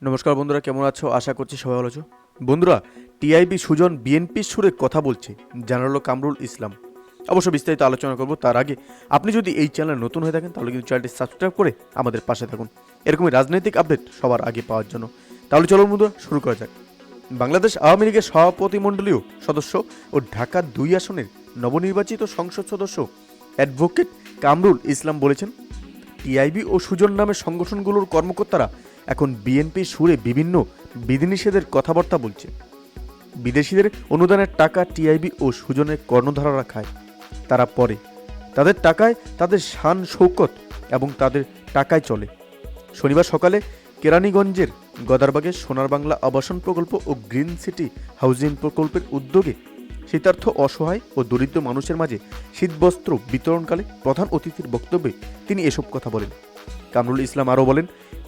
নমস্কার বন্ধুরা, কেমন আছো? আশা করছি সবাই ভালো আছো। বন্ধুরা, টিআইবি সুজন বিএনপির সুরে কথা বলছে, জানালো কামরুল ইসলাম। অবশ্য বিস্তারিত আলোচনা করব। তার আগে আপনি যদি এই চ্যানেল নতুন হয়ে থাকেন তাহলে কিন্তু চ্যানেলটি সাবস্ক্রাইব করে আমাদের পাশে থাকুন, এরকমই রাজনৈতিক আপডেট সবার আগে পাওয়ার জন্য। তাহলে চলুন বন্ধুরা, শুরু করা যাক। বাংলাদেশ আওয়ামী লীগের সভাপতিমণ্ডলীয় সদস্য ও ঢাকা 2 আসনের নবনির্বাচিত সংসদ সদস্য অ্যাডভোকেট কামরুল ইসলাম বলেছেন, টিআইবি ও সুজন নামের সংগঠনগুলোর কর্মকর্তারা এখন বিএনপির সুরে বিভিন্ন বিধিনিষেধের কথাবার্তা বলছে। বিদেশিদের অনুদানের টাকা টিআইবি ও সুজনের কর্ণধাররা খায়। তারা পরে তাদের টাকায় তাদের শান শৌকত এবং তাদের টাকায় চলে। শনিবার সকালে কেরানীগঞ্জের গদারবাগে সোনার বাংলা আবাসন প্রকল্প ও গ্রিন সিটি হাউজিং প্রকল্পের উদ্যোগে শীতার্থ অসহায় ও দরিদ্র মানুষের মাঝে শীতবস্ত্র বিতরণকালে প্রধান অতিথির বক্তব্যে তিনি এসব কথা বলেন। কামরুল ইসলাম আরও বলেন,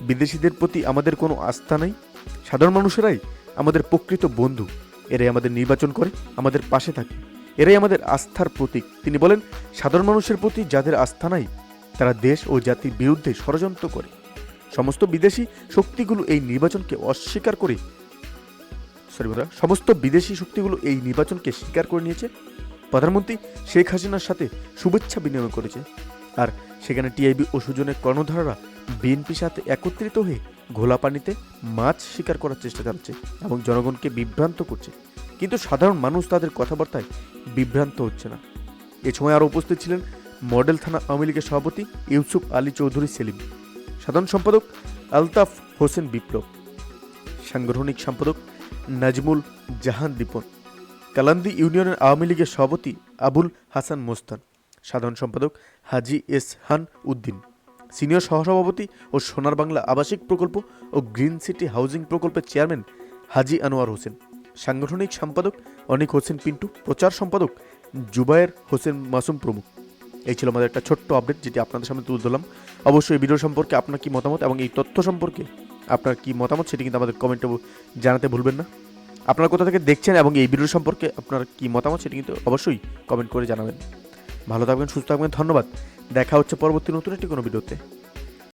বিদেশিদের প্রতি আমাদের কোনো আস্থা নাই। সাধারণ মানুষেরাই আমাদের প্রকৃত বন্ধু। এরাই আমাদের নির্বাচন করে, আমাদের পাশে থাকে। এরাই আমাদের আস্থার প্রতীক। তিনি বলেন, সাধারণ মানুষের প্রতি যাদের আস্থা নাই তারা দেশ ও জাতির বিরুদ্ধে ষড়যন্ত্র করে। সমস্ত বিদেশি শক্তিগুলো এই নির্বাচনকে স্বীকার করে নিয়েছে। প্রধানমন্ত্রী শেখ হাসিনার সাথে শুভেচ্ছা বিনিময় করেছে। আর সেখানে টিআইবি ও সুজনের কর্ণধাররা বিএনপির সাথে একত্রিত হয়ে ঘোলা পানিতে মাছ শিকার করার চেষ্টা চালাচ্ছে এবং জনগণকে বিভ্রান্ত করছে। কিন্তু সাধারণ মানুষ তাদের কথাবার্তায় বিভ্রান্ত হচ্ছে না। এ সময় আরও উপস্থিত ছিলেন মডেল থানা আওয়ামী লীগের সভাপতি ইউসুফ আলী চৌধুরী সেলিম, সাধারণ সম্পাদক আলতাফ হোসেন বিপ্লব, সাংগঠনিক সম্পাদক নাজমুল জাহান দীপন, কালান্দি ইউনিয়নের আওয়ামী লীগের সভাপতি আবুল হাসান মোস্তান, সাধারণ সম্পাদক হাজি এসহান উদ্দিন, সিনিয়র সহসভাপতি ও সোনার বাংলা আবাসিক প্রকল্প ও গ্রিন সিটি হাউজিং প্রকল্পের চেয়ারম্যান হাজি আনোয়ার হোসেন, সাংগঠনিক সম্পাদক অনিক হোসেন পিন্টু, প্রচার সম্পাদক জুবায়ের হোসেন মাসুম প্রমুখ। এই ছিল আমাদের একটা ছোট্ট আপডেট, যেটি আপনাদের সামনে তুলে ধরলাম। অবশ্যই এই ভিডিও সম্পর্কে আপনার কি মতামত এবং এই তথ্য সম্পর্কে আপনার কি মতামত সেটি কিন্তু আমাদের কমেন্টে জানাতে ভুলবেন না। আপনারা কোথা থেকে দেখছেন এবং এই ভিডিও সম্পর্কে আপনার কি মতামত সেটি কিন্তু অবশ্যই কমেন্ট করে জানাবেন। ভালো থাকবেন, সুস্থ থাকবেন, ধন্যবাদ। দেখা হচ্ছে পরবর্তী নতুন একটি কোনো ভিডিওতে।